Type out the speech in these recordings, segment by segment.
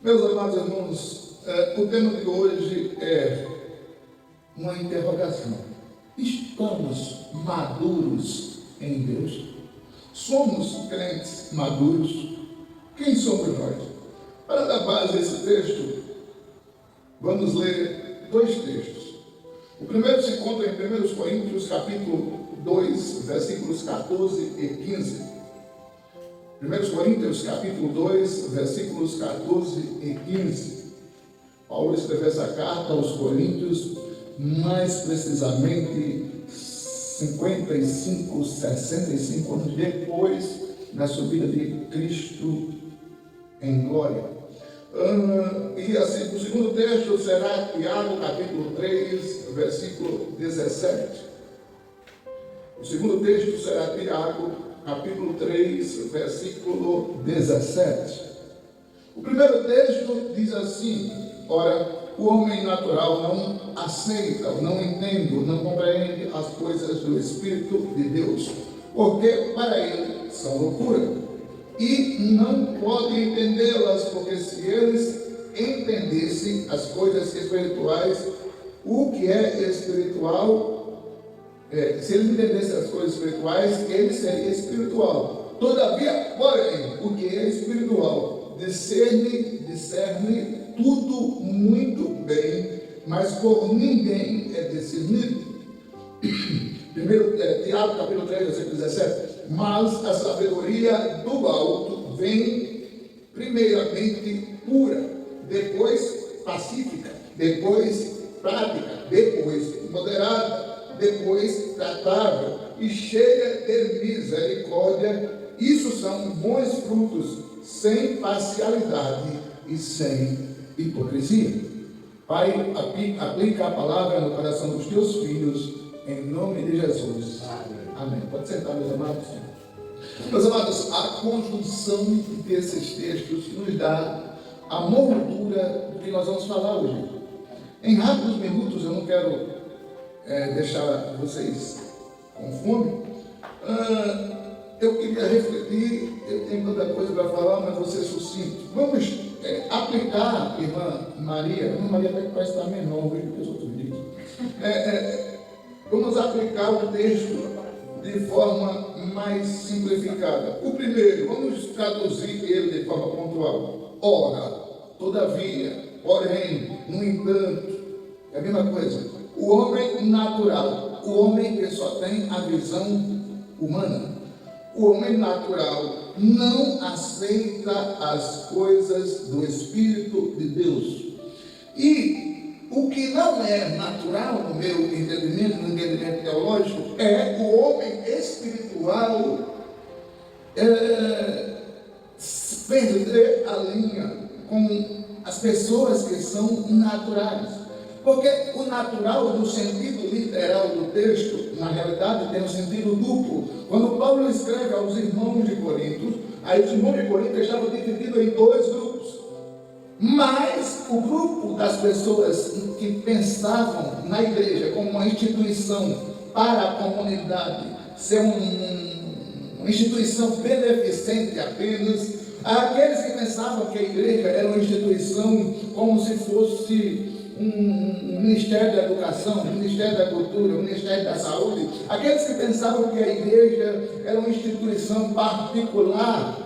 Meus amados irmãos, o tema de hoje é uma interrogação. Estamos maduros em Deus? Somos crentes maduros? Quem somos nós? Para dar base a esse texto, vamos ler dois textos. O primeiro se encontra em 1 Coríntios, capítulo 2, versículos 14 e 15. 1 Coríntios, capítulo 2, versículos 14 e 15. Paulo escreveu essa carta aos Coríntios, mais precisamente 55, 65 anos depois da subida de Cristo em glória. E assim, o segundo texto será Tiago, capítulo 3, versículo 17. O segundo texto será Tiago, capítulo 3, versículo 17. O primeiro texto diz assim: ora, o homem natural não aceita, não entende, não compreende as coisas do Espírito de Deus, porque para ele são loucura, e não pode entendê-las, porque se eles entendessem as coisas espirituais, o que é espiritual, se eles entendessem as coisas espirituais, ele seria espiritual. Todavia, porém, o que é espiritual discerne tudo muito bem, mas por ninguém é discernido. Primeiro, Tiago, capítulo 3, versículo 17. Mas a sabedoria do alto vem primeiramente pura, depois pacífica, depois prática, depois moderada, depois tratável e cheia de misericórdia. Isso são bons frutos, sem parcialidade e sem hipocrisia. Pai, aplica a palavra no coração dos teus filhos, em nome de Jesus. Amém. Pode sentar, meus amados. Meus amados, a conjunção desses textos nos dá a moldura do que nós vamos falar hoje. Em rápidos minutos, eu não quero deixar vocês com fome. Eu queria refletir, eu tenho tanta coisa para falar, mas vou ser sucinto. Vamos aplicar, irmã Maria. Irmã Maria até que parece estar menor hoje do que os outros dias. Vamos aplicar o texto de forma mais simplificada. O primeiro, vamos traduzir ele de forma pontual. Ora, todavia, porém, no entanto, é a mesma coisa. O homem natural, o homem que só tem a visão humana, o homem natural não aceita as coisas do Espírito de Deus. E o que não é natural, no meu entendimento, no entendimento teológico, é o homem espiritual perder a linha com as pessoas que são naturais. Porque o natural, no sentido literal do texto, na realidade tem um sentido duplo. Quando Paulo escreve aos irmãos de Corinto, aí os irmãos de Corinto estavam divididos em dois grupos. Mas o grupo das pessoas que pensavam na igreja como uma instituição para a comunidade, ser uma instituição beneficente apenas, aqueles que pensavam que a igreja era uma instituição como se fosse um Ministério da Educação, um Ministério da Cultura, um Ministério da Saúde, aqueles que pensavam que a igreja era uma instituição particular,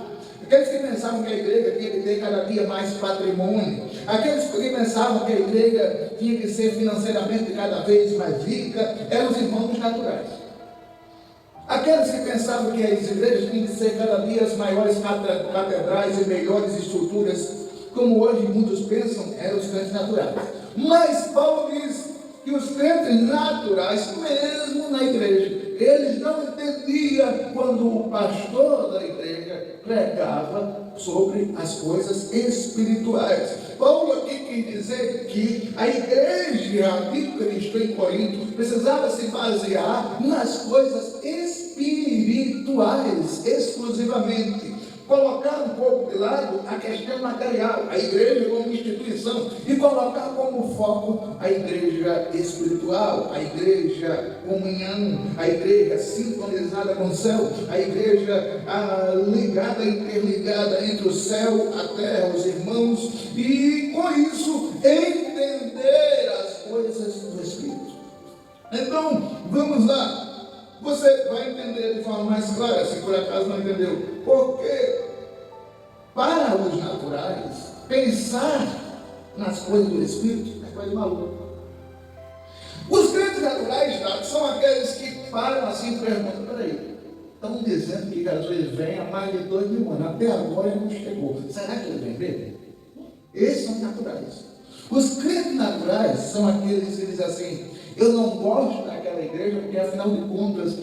aqueles que pensavam que a igreja tinha que ter cada dia mais patrimônio, aqueles que pensavam que a igreja tinha que ser financeiramente cada vez mais rica, eram os irmãos naturais. Aqueles que pensavam que as igrejas tinham que ser cada dia as maiores catedrais e melhores estruturas, como hoje muitos pensam, eram os crentes naturais. Mas Paulo diz que os crentes naturais, mesmo na igreja, eles não entendiam quando o pastor da igreja pregava sobre as coisas espirituais. Paulo aqui quer dizer que a igreja de Cristo em Corinto precisava se basear nas coisas espirituais exclusivamente. colocar um pouco de lado a questão material, a igreja como instituição, e colocar como foco a igreja espiritual, a igreja comunhão, a igreja sintonizada com o céu, a igreja ligada, interligada entre o céu, a terra, os irmãos, e com isso entender as coisas do Espírito. Então, vamos lá. Você vai entender de forma mais clara, se por acaso não entendeu. Porque, para os naturais, pensar nas coisas do Espírito é coisa maluca. Os crentes naturais, tá, são aqueles que param assim e perguntam: peraí, estão dizendo que Jesus vem há mais de 2000 anos, até agora ele não chegou. Será que ele vem mesmo? Esses são naturais. Os crentes naturais são aqueles que dizem assim: eu não gosto daquela igreja porque, afinal de contas,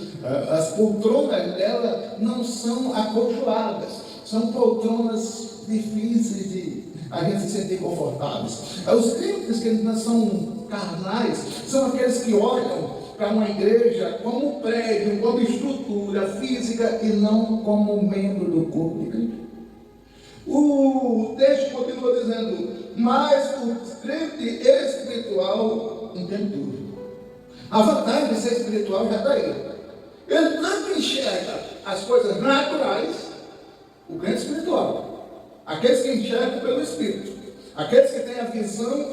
as poltronas dela não são acolchoadas, são poltronas difíceis de a gente se sentir confortáveis. Os crentes que não são carnais são aqueles que olham para uma igreja como prédio, como estrutura física e não como membro do corpo de Cristo. O texto continua dizendo: mas o crente espiritual entende tudo. A vantagem de ser espiritual já está aí. Ele tanto enxerga as coisas naturais, o crente espiritual, aqueles que enxergam pelo Espírito, aqueles que têm a visão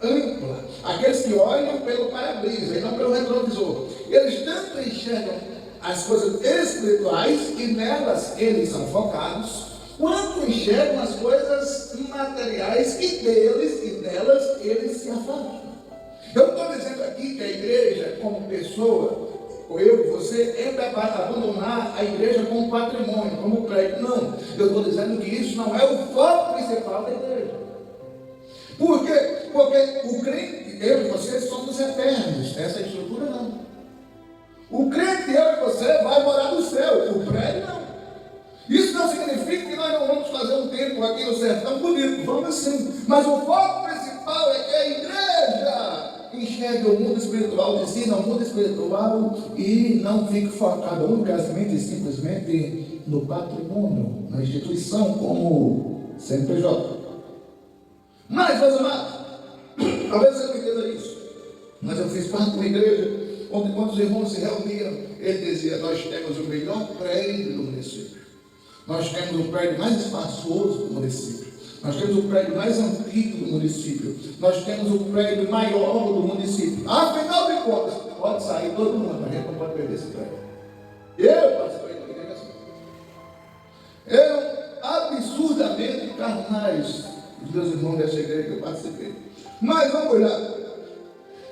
ampla, aqueles que olham pelo para-brisa e não pelo retrovisor. Eles tanto enxergam as coisas espirituais e nelas eles são focados, quanto enxergam as coisas materiais e deles e delas eles se afastam. Eu não estou dizendo aqui que a igreja como pessoa, ou eu e você, é para abandonar a igreja como patrimônio, como prédio. Não, eu estou dizendo que isso não é o foco principal da igreja. Por quê? Porque o crente, eu e você, somos eternos. Essa estrutura não. O crente, eu e você, vai morar no céu. O prédio não. Isso não significa que nós não vamos fazer um tempo aqui no sertão bonito. Vamos sim. Mas o foco principal é que a igreja enxergue o mundo espiritual de si, no mundo espiritual, e não fique focado unicamente e simplesmente no patrimônio, na instituição como CNPJ. Mas, meus amados, talvez você não entenda isso, mas eu fiz parte de uma igreja onde, quando os irmãos se reuniam, ele dizia: nós temos o melhor prédio do município, nós temos o prédio mais espaçoso do município, nós temos o prédio mais antigo do município, nós temos o prédio maior do município. Afinal de contas, pode sair todo mundo, a gente não pode perder esse prédio. Eu participei da igreja assim. Eram absurdamente carnais os meus irmãos dessa igreja que eu participei. Mas vamos lá.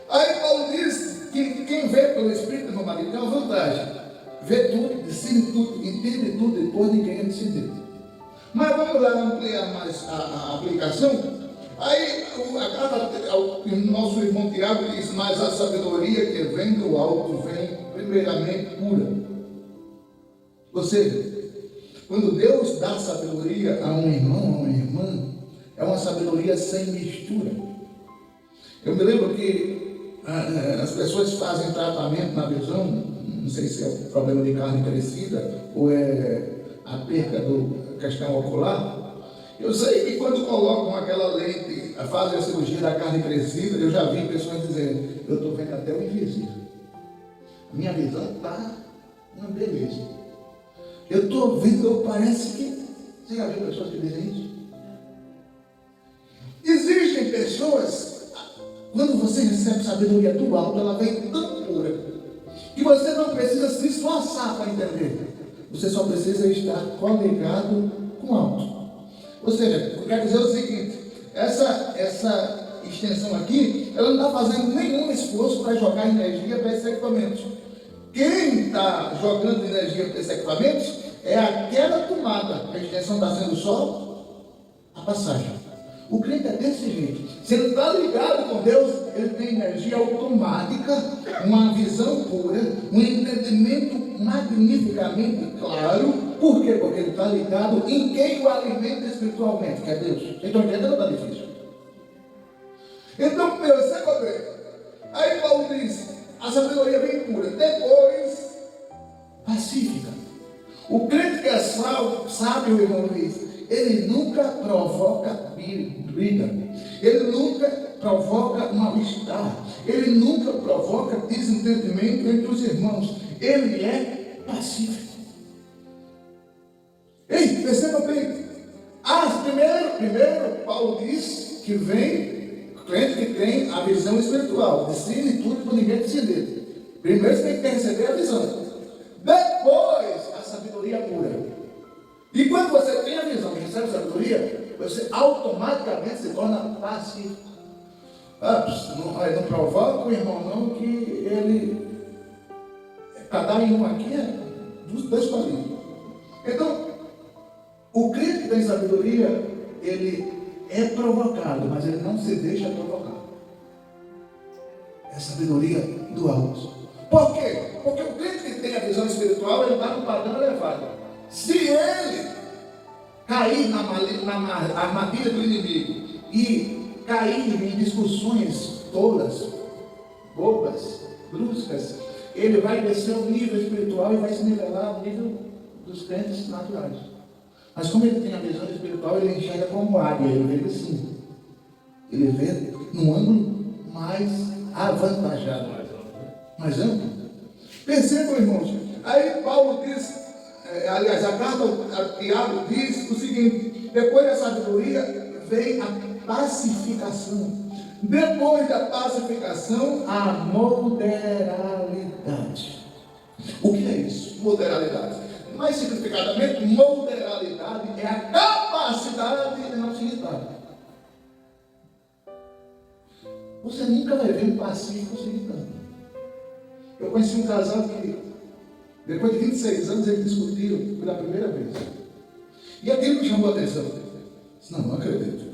Aí Paulo diz que quem vê pelo Espírito, meu marido, tem uma vantagem: vê tudo, decide tudo, entende tudo, depois ninguém é decidido. Mas vamos lá ampliar mais a aplicação. Aí o nosso irmão Tiago diz: mas a sabedoria que vem do alto vem primeiramente pura. Ou seja, quando Deus dá sabedoria a um irmão, a uma irmã, é uma sabedoria sem mistura. Eu me lembro que as pessoas fazem tratamento na visão, não sei se é o problema de carne crescida ou é a perca da questão ocular. Eu sei que quando colocam aquela lente, fazem a cirurgia da carne crescida, eu já vi pessoas dizendo: eu estou vendo até o invisível. Minha visão está uma beleza. Eu estou vendo, parece que... Você já viu pessoas que dizem isso? Existem pessoas, quando você recebe sabedoria do alto, ela vem tão pura, que você não precisa se esforçar para entender. Você só precisa estar conectado com o alto. Ou seja, eu quero dizer o seguinte: essa extensão aqui, ela não está fazendo nenhum esforço para jogar energia para esses equipamentos. Quem está jogando energia para esses equipamentos é aquela tomada. A extensão está sendo só a passagem. O crente é desse jeito. Se ele está ligado com Deus, ele tem energia automática, uma visão pura, um entendimento magnificamente claro. Por quê? Porque ele está ligado em quem o alimenta espiritualmente, que é Deus. Então, entendendo, está difícil. Então, perceba bem. Aí Paulo diz: a sabedoria vem pura, depois pacífica. O crente que é sábio, irmão Luiz, ele nunca provoca briga, ele nunca provoca mal-estar, ele nunca provoca desentendimento entre os irmãos, ele é pacífico. Ei, perceba bem, primeiro Paulo diz que vem o crente que tem a visão espiritual, discerne tudo por ninguém decidir. Primeiro você tem que receber a visão, depois a sabedoria pura. E quando você tem a visão e recebe a sabedoria, você automaticamente se torna pacífico. Não provoca o irmão não, que ele, cada um aqui é dos dois palinhos. Então, o crente que tem sabedoria, ele é provocado, mas ele não se deixa provocar. É sabedoria do alto. Por quê? Porque o crente que tem a visão espiritual, ele está no padrão elevado. Se ele cair na armadilha do inimigo e cair em discussões tolas, bobas, bruscas, ele vai descer o nível espiritual e vai se nivelar ao nível dos crentes naturais. Mas como ele tem a visão espiritual, ele enxerga como águia, ele vê assim. Ele vê num ângulo mais avantajado, mais amplo. Percebam, irmãos, aí Paulo diz, aliás, a carta a Tiago diz o seguinte: depois da sabedoria vem a pacificação. Depois da pacificação, a moderalidade. O que é isso? Moderalidade. Mais significadamente, moderalidade é a capacidade de não se irritar. Você nunca vai ver um pacífico se irritando. Eu conheci um casal que, depois de 26 anos, eles discutiram pela primeira vez. E aquilo me chamou a atenção. Eu disse, não acredito.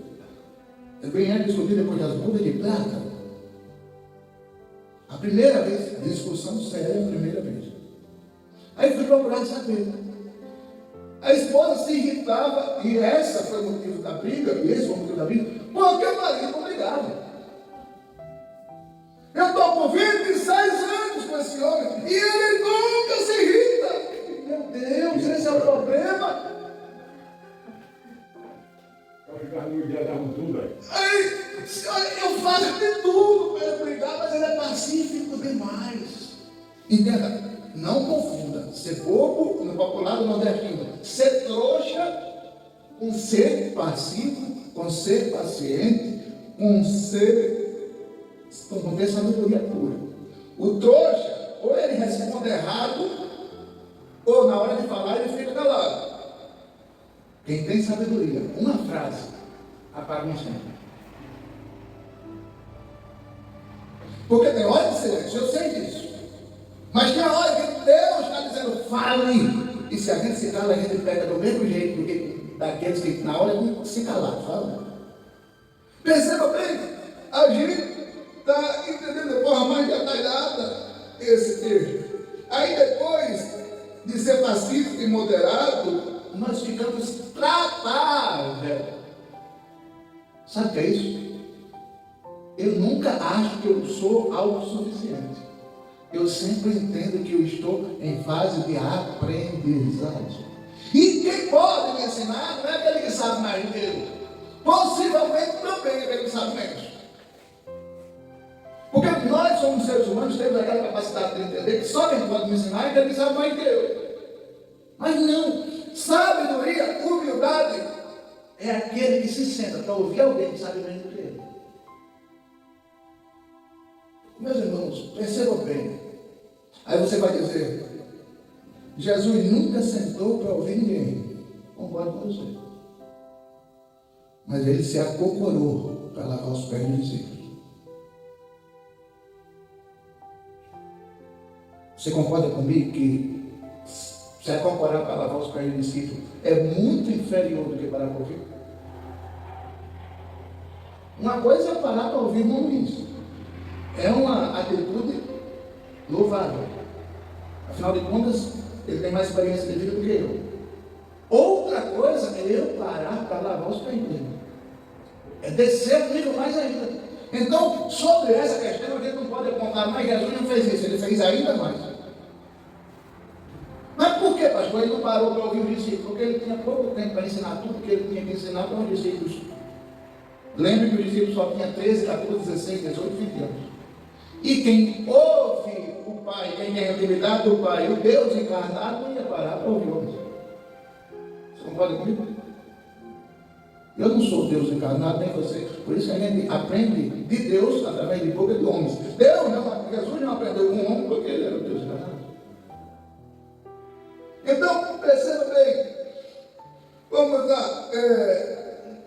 Eles vieram discutir depois das bodas de prata. A primeira vez, discussão séria, a primeira vez. Aí fui procurar saber. A esposa se irritava, e essa foi o motivo da briga, e esse foi o motivo da briga, porque o marido não brigava. Eu estou com 26 anos com esse homem, e ele nunca se irrita. Meu Deus, esse é o problema. Aí, eu faço de tudo para ele brigar, mas ele é pacífico demais. Entenda? Não confunda ser bobo, no popular do nordestino, ser trouxa com ser passivo, com ser paciente, com ter sabedoria pura. O trouxa, ou ele responde errado, ou na hora de falar ele fica calado. Quem tem sabedoria, uma frase, apaga um incêndio. Porque tem hora de silêncio, eu sei disso. Mas tem a hora que Deus está dizendo, fale. E se a gente se cala, a gente pega do mesmo jeito do que daqueles que na hora de se calar, fala. Perceba bem, a gente está entendendo de forma mais detalhada esse texto. Aí depois de ser pacífico e moderado, nós ficamos tratáveis. Sabe o que é isso? Eu nunca acho que eu sou autossuficiente. Eu sempre entendo que eu estou em fase de aprendizagem. E quem pode me ensinar não é aquele que sabe mais do que eu. Possivelmente também é aquele que sabe menos. Porque nós somos seres humanos, temos aquela capacidade de entender que só quem pode me ensinar é aquele que sabe mais do que eu. Mas não. Sabedoria, humildade, é aquele que se senta para ouvir alguém que sabe menos do que ele. Meus irmãos, percebam bem. Aí você vai dizer, Jesus nunca sentou para ouvir ninguém. Concordo com você. Mas ele se acocorou para lavar os pés dos discípulos. Você concorda comigo que se acocorar para lavar os pés dos discípulos é muito inferior do que parar para ouvir? Uma coisa é parar para ouvir irmão Luiz. É uma atitude louvável. Afinal de contas, ele tem mais experiência de vida do que eu. Outra coisa é eu parar para lavar os pés dele. É descer um nível mais ainda. Então, sobre essa questão, a gente não pode apontar, mas Jesus não fez isso, ele fez ainda mais. Mas por que que, pastor? Ele não parou para ouvir os discípulos, porque ele tinha pouco tempo para ensinar tudo que ele tinha que ensinar para os discípulos. Lembre que os discípulos só tinham 13, 14, 16, 18, 20 anos. E quem ouve o Pai, quem tem a intimidade do Pai, o Deus encarnado, não ia parar para ouvir homens. Você concorda comigo? Eu não sou Deus encarnado, nem você. Por isso que a gente aprende de Deus através de boca de homens. Jesus não aprendeu com um homem porque ele era o Deus encarnado. Então, perceba bem. Vamos lá.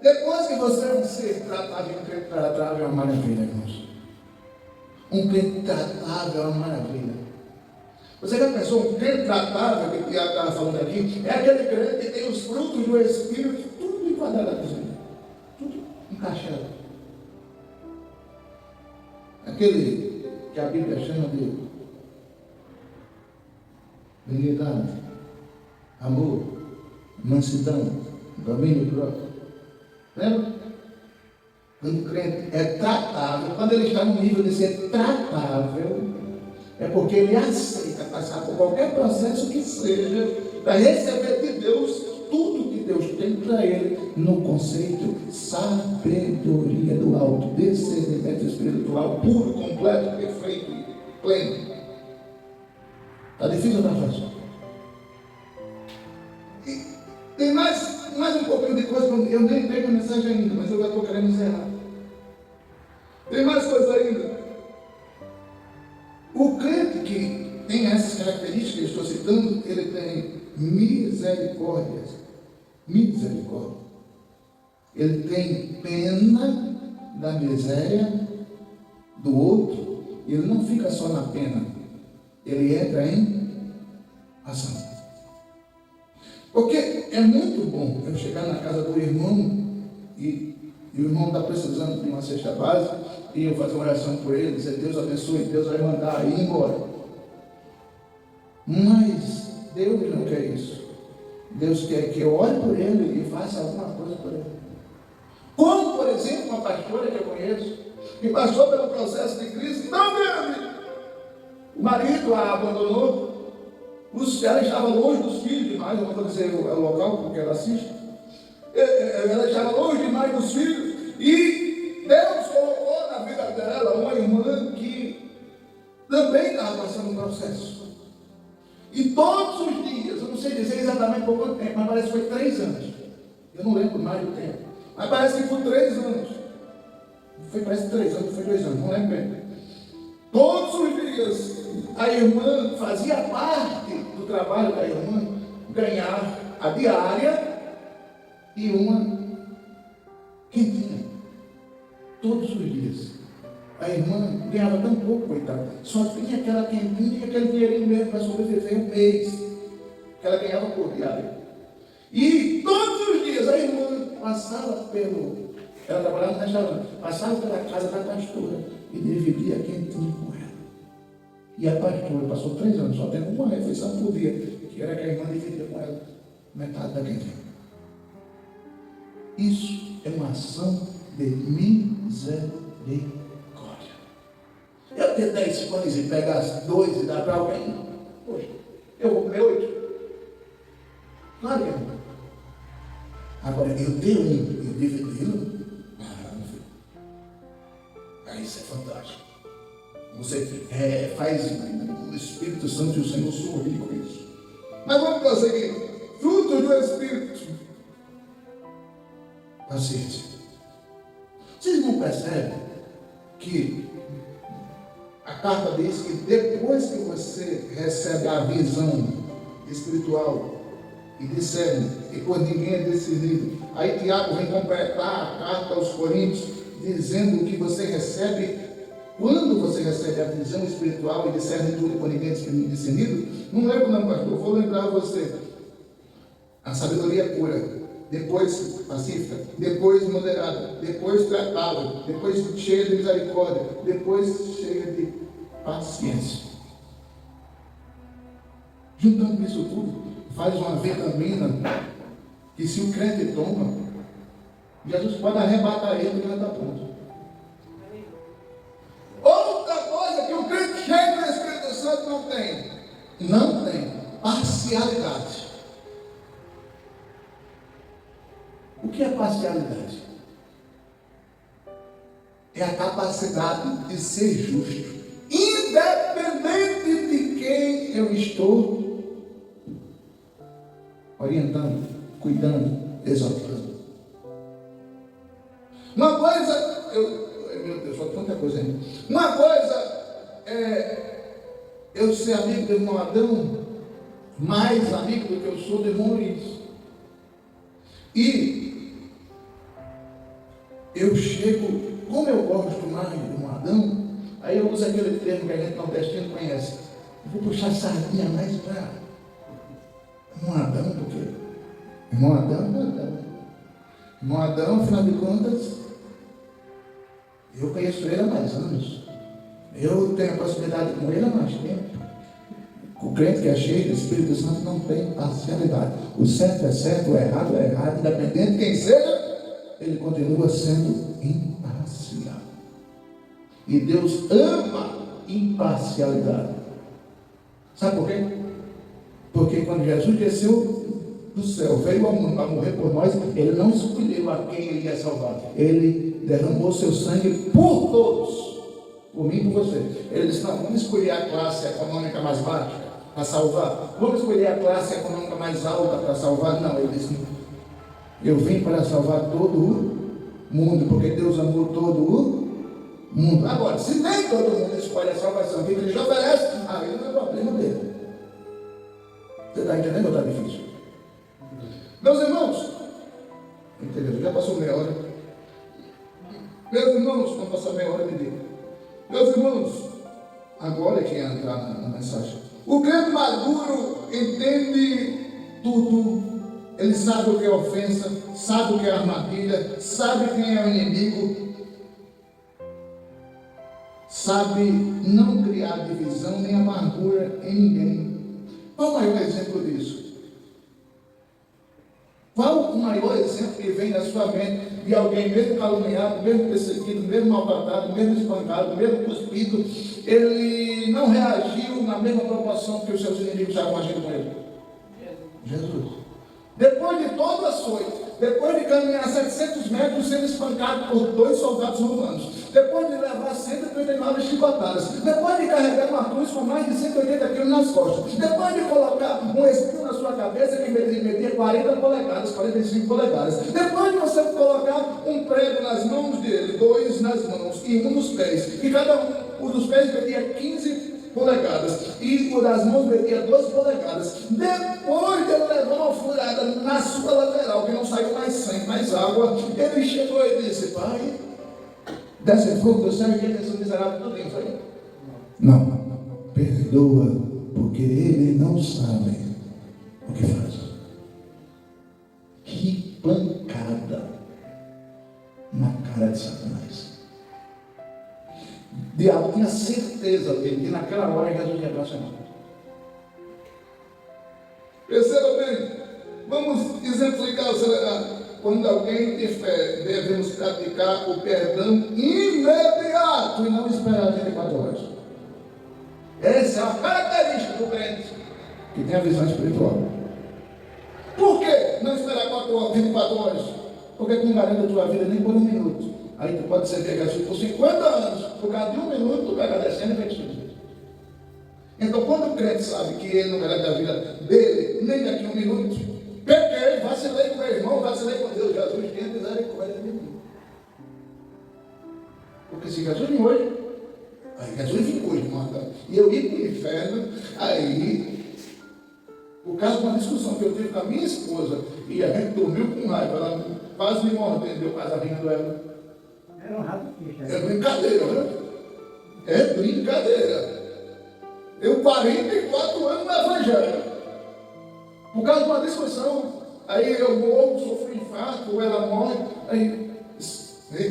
Depois que você ser tratado de um crente tratável é uma maravilha, irmãos. Um crente tratável é uma maravilha. Você já pensou, um crente tratável, que o Tiago estava falando aqui, é aquele crente que tem os frutos do Espírito, tudo enquadradinho, tudo encaixado. Aquele que a Bíblia chama de benignidade, amor, mansidão, domínio próprio. Lembra? Quando o crente é tratável, quando ele está no nível de ser tratável, é porque ele aceita passar por qualquer processo que seja, para receber de Deus tudo que Deus tem para ele, no conceito sabedoria do alto, discernimento espiritual, puro, completo, perfeito, pleno. Está difícil ou está fácil? Tem mais um pouquinho de coisa, eu nem tenho a mensagem ainda, mas eu já estou querendo encerrar. Tem mais coisa ainda. O crente que tem essas características que eu estou citando, ele tem misericórdia. Misericórdia. Ele tem pena da miséria do outro. Ele não fica só na pena. Ele entra em ação. Porque é muito bom eu chegar na casa do irmão e o irmão está precisando de uma cesta básica e eu fazer uma oração por ele, dizer Deus abençoe, Deus vai mandar ir embora. Mas Deus não quer isso. Deus quer que eu ore por ele e faça alguma coisa por ele. Como, por exemplo, uma pastora que eu conheço, que passou pelo processo de crise tão grande. O marido a abandonou. Ela estava longe dos filhos demais, eu não vou dizer o local porque ela assiste. Ela estava longe demais dos filhos e Deus colocou na vida dela uma irmã que também estava passando um processo. E todos os dias, eu não sei dizer exatamente por quanto tempo, mas parece que foi 3 anos. Eu não lembro mais do tempo. Mas parece que foi 3 anos. Parece 3 anos, foi 2 anos, não lembro bem. Todos os dias a irmã fazia parte do trabalho da irmã ganhar a diária e uma quentinha. Todos os dias. A irmã ganhava tão pouco, coitada. Só tinha aquela quentinha e aquele dinheirinho mesmo para sobreviver um mês. Que ela ganhava por diária. E todos os dias a irmã passava pelo... Ela trabalhava no restaurante. Passava pela casa da pastora e dividia quentinho com ela. E a pastora passou 3 anos só tendo uma refeição por dia, que era que a irmã dividia com ela metade da quentinha. Isso é uma ação de misericórdia. Eu ter 10 pães e pegar 2 e dar para alguém? Poxa, eu vou comer 8. Claro que não. Agora, eu tenho eu divido. Aí isso é fantástico. Você faz o Espírito Santo e o Senhor sorrir com isso. Mas vamos prosseguir. Fruto do Espírito. Paciência. Vocês não percebem que a carta diz que depois que você recebe a visão espiritual e discerne, e quando ninguém é decidido, aí Tiago vem completar a carta aos Coríntios, dizendo que você recebe, quando você recebe a visão espiritual e discerne tudo quando ninguém é discernido, não lembro não, pastor, vou lembrar a você. A sabedoria pura, depois pacífica, depois moderada, depois tratável, depois cheia de misericórdia, depois cheia de paciência. Juntando isso tudo, faz uma vitamina que se o crente toma, Jesus pode arrebatar ele e ele está pronto. Outra coisa que o crente cheio do Espírito Santo não tem parcialidade. imparcialidade? É a capacidade de ser justo, independente de quem eu estou orientando, cuidando, exaltando. Uma coisa, meu Deus, só tanta coisa ainda. Uma coisa é eu ser amigo do irmão Adão, mais amigo do que eu sou do irmão Luiz. E eu chego, como eu gosto mais do irmão Adão, aí eu uso aquele termo que a gente nordestino conhece. Eu vou puxar a sardinha mais para irmão Adão, porque irmão Adão é Adão. Irmão Adão, afinal de contas, eu conheço ele há mais anos. Eu tenho proximidade com ele há mais tempo. O crente que é cheio do Espírito Santo não tem parcialidade. O certo é certo, o errado é errado, independente de quem seja, ele continua sendo imparcial. E Deus ama imparcialidade. Sabe por quê? Porque quando Jesus desceu do céu, veio a morrer por nós, ele não escolheu a quem ele ia salvar. Ele derramou seu sangue por todos, por mim e por você. Ele disse: não, vamos escolher a classe econômica mais baixa para salvar. Vamos escolher a classe econômica mais alta para salvar. Não, ele disse: eu vim para salvar todo o mundo, porque Deus amou todo o mundo. Agora, se nem todo mundo escolhe a salvação que Cristo oferece, aí não é problema dele. Você está entendendo ou está difícil? Meus irmãos, entendeu? Já passou meia hora. Meus irmãos, não passou meia hora, me diga. Meus irmãos, agora é que entra na mensagem. O crente maduro entende tudo. Ele sabe o que é ofensa, sabe o que é armadilha, sabe quem é o inimigo, sabe não criar divisão nem amargura em ninguém. Qual o maior exemplo disso? Qual o maior exemplo que vem na sua mente de alguém mesmo caluniado, mesmo perseguido, mesmo maltratado, mesmo espancado, mesmo cuspido, ele não reagiu na mesma proporção que os seus inimigos estavam agindo com ele? Jesus. Depois de todo o açoite, depois de caminhar 700 metros sendo espancado por 2 soldados romanos, depois de levar 139 chicotadas, depois de carregar uma cruz com mais de 180 quilos nas costas, depois de colocar um espinho na sua cabeça que media 40 polegadas, 45 polegadas, depois de você colocar um prego nas mãos dele, 2 nas mãos e 1 nos pés, e cada um dos pés media 15 polegadas e o das mãos media 12 polegadas. Depois de ele levar uma furada na sua lateral, que não saiu mais sangue, mais água, ele chegou e disse: Pai, desce fogo do céu e quem desceu miserável tudo foi? Não, perdoa, porque ele não sabe o que faz. Que pancada na cara de Satanás. O diabo tinha certeza dele que naquela hora Jesus ia blasfemar. Perceba bem, vamos exemplificar acelerado. Quando alguém tem fé, devemos praticar o perdão imediato e não esperar 24 horas. Essa é uma característica do crente que tem a visão espiritual. Por que não esperar 24 horas? Porque tu não garante a tua vida nem por 1 minuto. Aí tu pode ser pegado por 50 anos, por causa de 1 minuto, tu vai agradecendo e vai te. Então, quando o crente sabe que ele não garante a vida dele, nem daqui a 1 minuto, peguei, vacilei com meu irmão, vacilei com Deus, Jesus tem misericórdia de mim. Porque se Jesus vem hoje, aí Jesus vem hoje, manda, e eu ir para o inferno, aí, por causa de uma discussão que eu tive com a minha esposa, e a gente dormiu com raiva, ela quase me mordeu, quase rindo ela. Era um rato ficha. É brincadeira, né? É brincadeira. Eu 44 anos no Evangelho. Por causa de uma discussão. Aí eu morro, sofro um infarto, ela morre. Aí,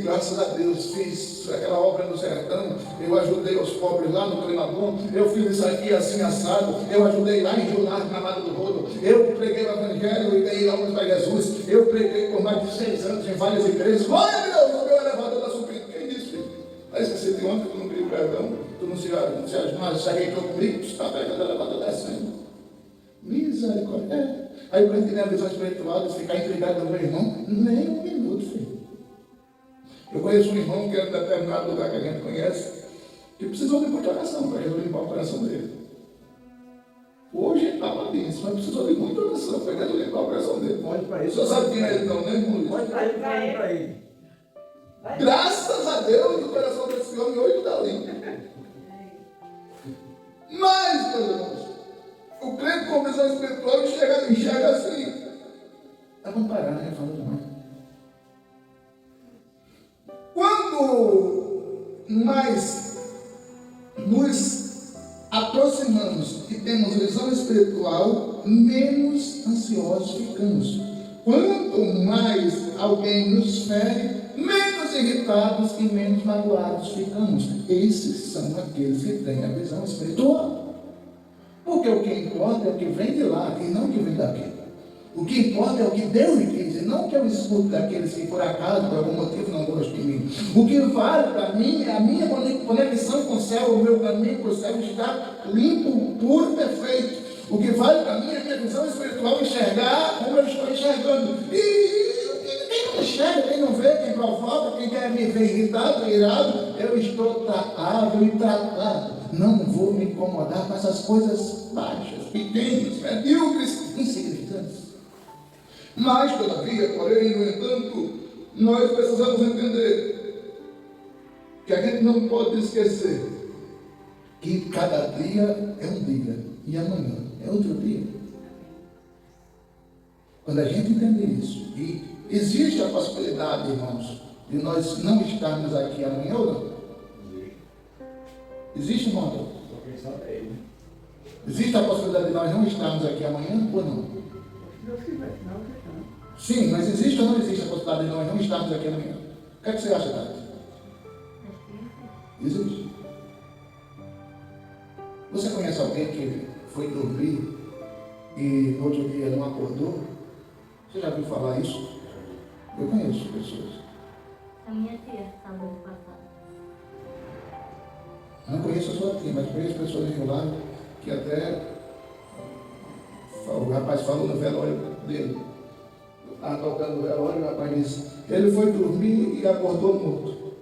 graças a Deus, fiz aquela obra no sertão. Eu ajudei os pobres lá no Clemabon. Eu fiz isso aqui assim assado. Eu ajudei lá em Rio Largo, na Mata do Rodo. Eu preguei o Evangelho e ganhei almas para Jesus. Eu preguei por mais de 6 anos em várias igrejas. Glória a Deus, o meu elevador está subindo. Quem disse, filho? Aí esqueci de ontem, tu não pediu perdão. Tu não se arrejou comigo, tu está pegando o elevador descendo. Misericórdia. Aí o crente que tem a visão espiritual de ficar intrigado no meu irmão, nem um minuto, filho. Eu conheço um irmão que é em determinado lugar que a gente conhece, que precisou de muita oração para resolver limpar o coração dele. Hoje ele estava disso, mas precisou de muita oração para resolver limpar o coração dele. Pode para isso. Você sabe quem é ele não, né, irmão Luiz? Pode para ele, para ele. Graças a Deus, o coração desse homem hoje está limpo. Mas, meus irmãos, o crente com visão espiritual enxerga assim. Vamos parar, né? Falando demais. Quando nós nos aproximamos e temos visão espiritual, menos ansiosos ficamos. Quanto mais alguém nos fere, menos irritados e menos magoados ficamos. Esses são aqueles que têm a visão espiritual. Porque o que importa é o que vem de lá e não o que vem daqui. O que importa é o que Deus diz, e não o que eu escuto daqueles que por acaso, por algum motivo, não gostam de mim. O que vale para mim é a minha conexão com o céu, o meu caminho para o céu está limpo, puro, perfeito. O que vale para mim é a minha visão espiritual, enxergar como eu estou enxergando. E quem não enxerga, quem não vê, quem provoca, quem quer me ver irritado, irado, eu estou tratável e tratado. Não vou me incomodar com essas coisas baixas, pequenas, medíocres, insignificantes. Mas, todavia, porém, no entanto, nós precisamos entender que a gente não pode esquecer que cada dia é um dia e amanhã é outro dia. Quando a gente entender isso, e existe a possibilidade, irmãos, de nós não estarmos aqui amanhã ou não? Existe, irmão? Existe a possibilidade de nós não estarmos aqui amanhã ou não? Sim, mas existe ou não existe a possibilidade de nós não estarmos aqui amanhã? O que é que você acha, Tati? Existe. Você conhece alguém que foi dormir e no outro dia não acordou? Você já viu falar isso? Eu conheço pessoas. A minha tia sábado passado. Não conheço a sua tia, mas conheço pessoas em lá que até o rapaz falou no velório dele. Estava tocando o velório, o rapaz disse, ele foi dormir e acordou morto.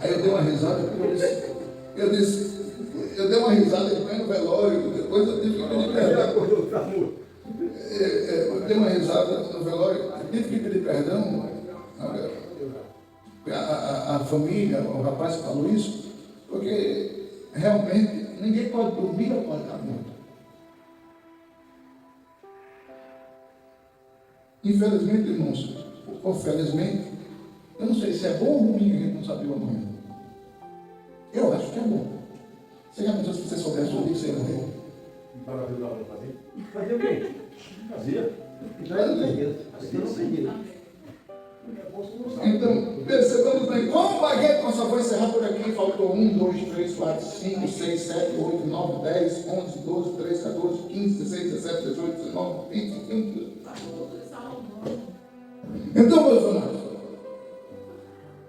Aí eu dei uma risada, porque eu dei uma risada de pé no velório, depois eu tive que pedir perdão. Eu dei uma risada no velório, eu tive que pedir perdão. A família, o rapaz que falou isso, porque realmente ninguém pode dormir ou pode estar morto. Infelizmente, irmãos, ou felizmente, eu não sei se é bom ou ruim, a gente não sabe o amanhã. Eu acho que é bom. Você já pensou se você soubesse o dia que você ia morrer? Fazia o quê? Fazia. Então, percebamos bem, como a gente nós só vou encerrar por aqui, faltou 1, 2, 3, 4, 5, 6, 7, 8, 9, 10, 11, 12, 13, 14, 15, 16, 17, 18, 19, 20, 21. Então, meus amados,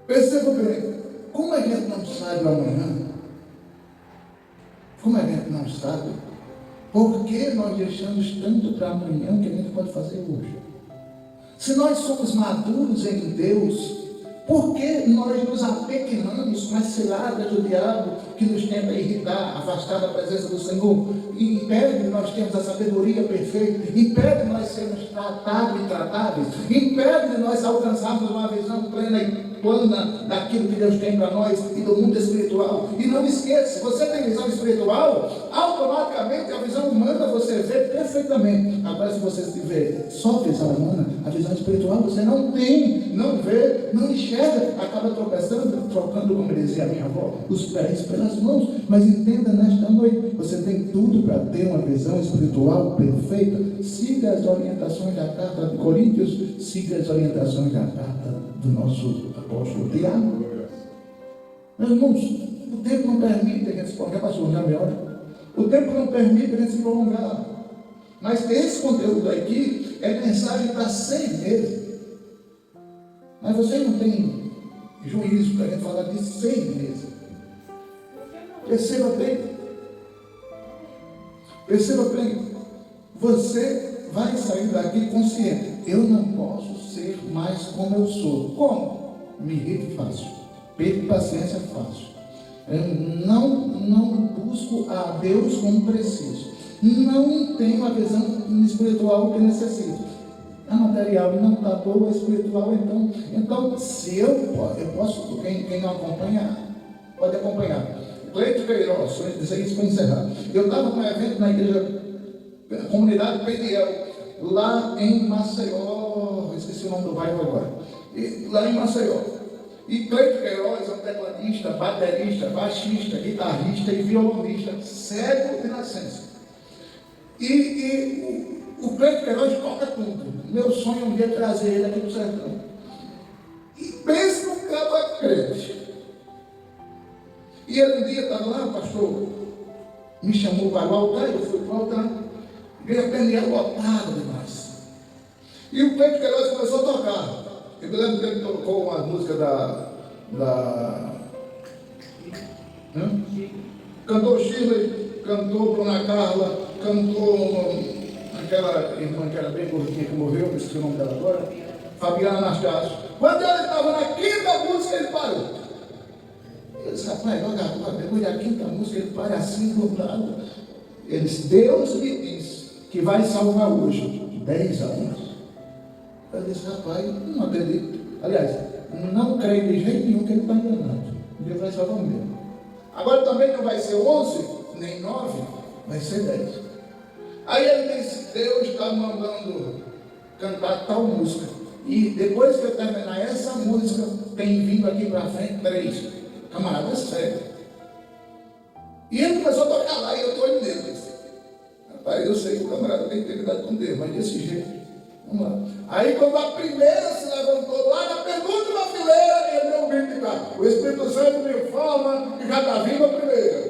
percebam bem, como a gente não sabe amanhã, como a gente não sabe, por que nós deixamos tanto para amanhã que a gente pode fazer hoje? Se nós somos maduros em Deus, por que nós nos apequenamos com as ciladas do diabo que nos tenta irritar, afastar da presença do Senhor? E impede de nós termos a sabedoria perfeita, impede de nós sermos tratados e tratáveis, impede de nós alcançarmos uma visão plena e plana daquilo que Deus tem para nós e do mundo espiritual. E não esqueça, se você tem visão espiritual, automaticamente a visão humana você vê perfeitamente. Agora, se você tiver só visão humana, a visão espiritual você não tem, não vê, não enxerga, acaba tropeçando, trocando, como dizia a minha avó, os pés pelas mãos. Mas entenda nesta noite, você tem tudo para ter uma visão espiritual perfeita. Siga as orientações da carta de Coríntios, siga as orientações da carta do nosso apóstolo Tiago. Meus irmãos, o tempo não permite a gente se prolongar, pastor, já me olha. O tempo não permite a gente se prolongar. Mas esse conteúdo aqui é mensagem para 6 meses. Mas vocês não têm juízo para a gente falar de 6 meses. Perceba bem. Perceba bem, você vai sair daqui consciente. Eu não posso ser mais como eu sou. Como? Me irrito fácil. Perco paciência fácil. Eu não busco a Deus como preciso. Não tenho a visão espiritual que necessito. A material não está boa, a espiritual então se eu posso, quem não acompanha, pode acompanhar. Cleito Queiroz, vou dizer isso para encerrar. Eu estava num evento na igreja, comunidade Peniel, lá em Maceió, esqueci o nome do bairro agora, lá em Maceió. E Cleito Queiroz é um tecladista, baterista, baixista, guitarrista e violonista, cego de nascença. E o Cleito Queiroz toca tudo. Meu sonho é um dia trazer ele aqui para o sertão. E pense num cara crente. E ele um dia estava lá, o pastor me chamou para o altar, eu fui para o altar, e a Peniel lotada demais. E o Cleito Queiroz começou a tocar. Eu me lembro que ele tocou uma música cantou Shirley, cantou Bruna Carla, cantou aquela irmã que era bem gordinha que morreu, não esqueci o nome dela agora, Fabiana Nascimento. Quando ele estava na quinta música, ele parou. Eu disse, rapaz, depois da quinta música, ele para assim do lado. Ele disse, Deus me disse que vai salvar hoje 10 anos. Eu disse, rapaz, não acredito. Aliás, não creio de jeito nenhum que ele está enganado. Deus vai salvar mesmo. Agora também não vai ser 11, nem 9, vai ser 10. Aí ele disse, Deus está mandando cantar tal música. E depois que eu terminar essa música, tem vindo aqui para frente 3. Camarada sério. E ele começou a tocar lá e eu estou indo nele. Rapaz, eu sei que o camarada tem integridade com Deus, mas desse jeito. Vamos lá. Aí quando a primeira se levantou lá, na penúltima fileira, ele deu um grito de cá. O Espírito Santo me informa que já está vindo a primeira.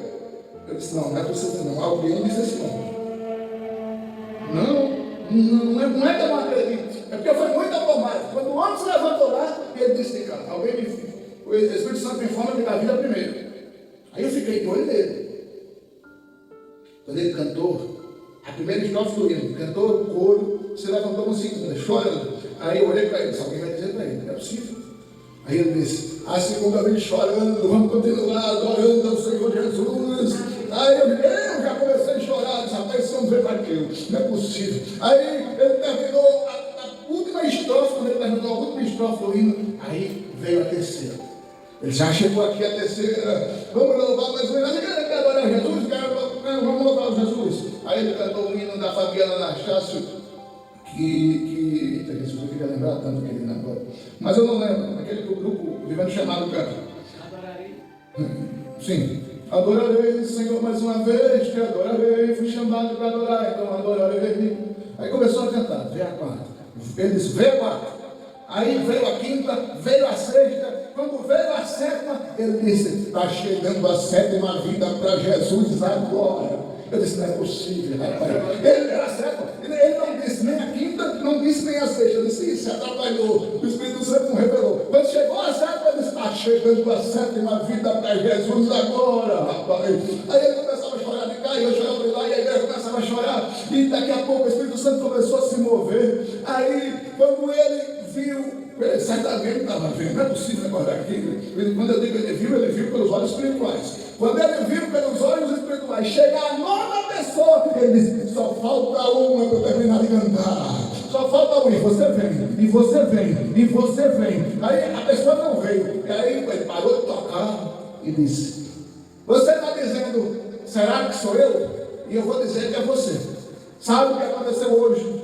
Eu disse, não é possível não. Alguém disse esse nome. Não é que eu não acredito. É porque foi muito automático. Quando o homem se levantou lá, ele disse de cá. O Espírito Santo me informa que está vindo a primeira. Aí eu fiquei de olho nele. Quando ele cantou, a primeira estrofe do hino, cantou o coro, se levantou com 5 minutos, chorando. Aí eu olhei para ele, alguém vai dizer para ele, não é possível. Aí ele disse, a segunda vez chorando, vamos continuar adorando ao Senhor Jesus. Aí eu já comecei a chorar, disse, rapaz, esse homem veio para aquilo, não é possível. Aí ele terminou a última estrofe, quando ele terminou a última estrofe do hino, aí veio a terceira. Ele já chegou aqui a terceira, vamos louvar mais uma vez, quer adorar Jesus? Vamos louvar Jesus. Aí ele cantou o hino da Fabiana Nascimento, que Jesus, eu queria lembrar tanto que ele não agora. Mas eu não lembro, naquele grupo vivendo chamado canto. Adorarei. Sim. Adorarei, Senhor, mais uma vez, te adorarei, fui chamado para adorar, então adorarei. Aí começou a cantar, veio a quarta. Ele disse, veio a quarta. Aí veio a quinta, veio a sexta, quando veio a sétima, ele disse, está chegando a 7ª vida para Jesus agora. Eu disse, não é possível, rapaz. Ele era certo, ele não disse nem a quinta, não disse nem a sexta. Eu disse, isso atrapalhou. O Espírito Santo não revelou. Quando chegou a sétima, ele disse, está chegando a 7ª vida para Jesus agora, rapaz. Aí ele começava a chorar de cá, e eu chorava de lá, e a igreja começava a chorar. E daqui a pouco o Espírito Santo começou a se mover. Aí, quando ele viu, ele certamente estava vendo, não é possível agora aqui. Quando eu digo ele viu pelos olhos espirituais. Quando ele viu pelos olhos espirituais, chegar a 9ª pessoa, ele disse, só falta uma para eu terminar de cantar. Só falta uma, e você vem, e você vem, e você vem. Aí a pessoa não veio. E aí ele parou de tocar e disse, você está dizendo, será que sou eu? E eu vou dizer que é você. Sabe o que aconteceu hoje?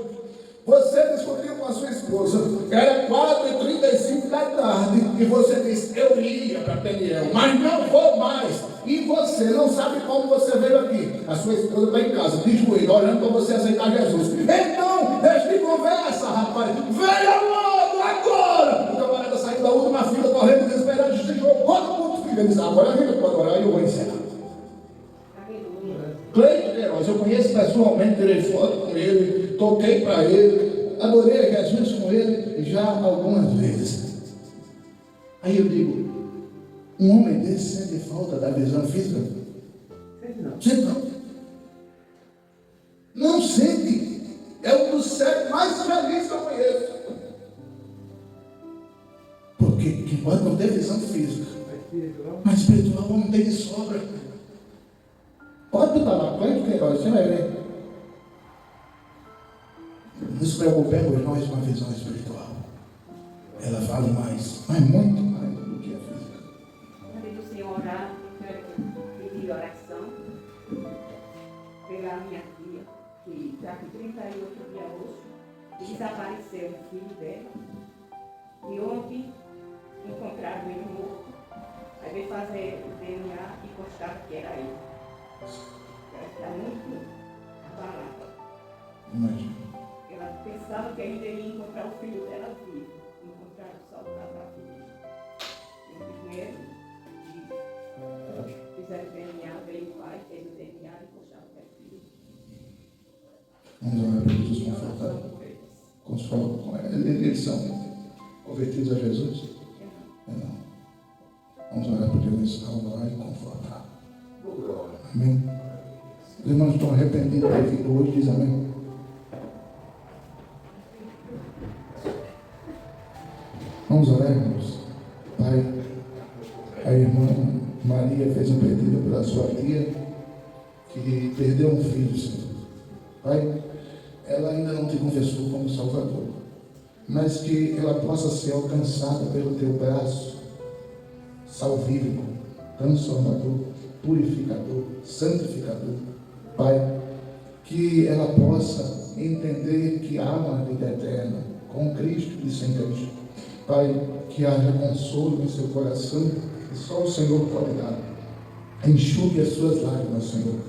Você discutiu com a sua esposa, era 4h35 da tarde, e você disse, eu ia para Peniel, mas não vou mais. E você não sabe como você veio aqui. A sua esposa está em casa, de joelho, orando para você aceitar Jesus. Então, deixa de conversa, rapaz. Venha logo, agora! O camarada saiu da última fila, correndo, desesperado, se jogou no ponto. Ele disse, agora vem para adorar e eu vou encerrar. Cleito Queiroz, eu conheço pessoalmente, tirei foto com ele, toquei para ele, adorei a Jesus com ele já algumas vezes. Aí eu digo, um homem desse sente falta da visão física? Sente não. Não sente. É um dos seres mais felizes que eu conheço. Porque que pode não ter visão física, mas espiritual não tem de sobra. Pode botar na frente, que você vai ver. Não se preocupemos nós com a visão espiritual. Ela fala mais, mas muito mais do que a física. Quando o Senhor orar, eu quero pedir oração pela minha tia, que está com 38 de agosto, e desapareceu o filho dela. E ontem encontraram ele morto. Aí veio fazer o DNA e constava que era ele. Ela está muito abalada. Imagina. Ela pensava que ainda ia encontrar o filho dela vivo. Encontraram só o filho. Eu primeiro fizeram o DNA, veio o pai, fez o DNA e constava que era filho. Vamos orar para Jesus confortar. Eles são convertidos a Jesus? Não. Vamos orar para Deus salvar e confortar. Amém? Os irmãos estão arrependidos da vida hoje, diz amém. Vamos orar, irmãos. Pai, a irmã Maria fez um pedido pela sua tia, que perdeu um filho, Senhor. Pai, ela ainda não te confessou como Salvador, mas que ela possa ser alcançada pelo teu braço salvífico, transformador, purificador, santificador. Pai, que ela possa entender que há uma vida eterna com Cristo e sem Cristo. Pai, que haja consolo em seu coração, que só o Senhor pode dar. Enxugue as suas lágrimas, Senhor.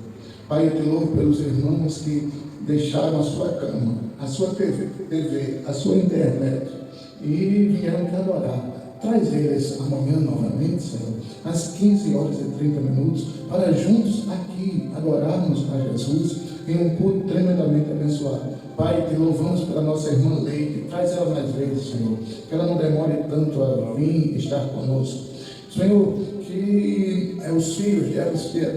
Pai, eu te louvo pelos irmãos que deixaram a sua cama, a sua TV, a sua internet e vieram te adorar. Traz eles amanhã novamente, Senhor, às 15 horas e 30 minutos, para juntos aqui adorarmos a Jesus em um culto tremendamente abençoado. Pai, te louvamos pela nossa irmã Leite. Traz ela mais vezes, Senhor, que ela não demore tanto a vir estar conosco. Senhor, que os filhos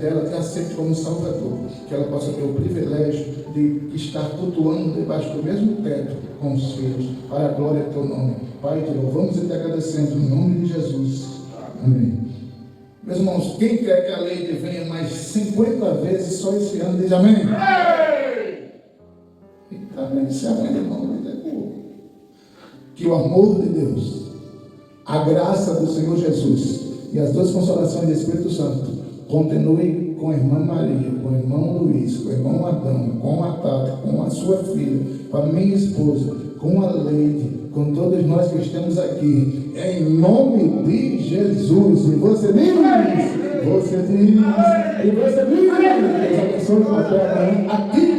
dela te aceitem como Salvador, que ela possa ter o privilégio de estar cultuando debaixo do mesmo teto com os filhos, para a glória do teu nome. Pai, te louvamos e te agradecemos em nome de Jesus. Amém. Meus irmãos, quem quer que a Leite venha mais 50 vezes só esse ano, diz amém. E também disse amém, irmão. Que o amor de Deus, a graça do Senhor Jesus e as duas consolações do Espírito Santo continue com a irmã Maria, com o irmão Luiz, com o irmão Adão, com a Tata, com a sua filha, com a minha esposa, com a Leide, com todos nós que estamos aqui, em nome de Jesus. E você diz, e você diz, Deus abençoe a terra aqui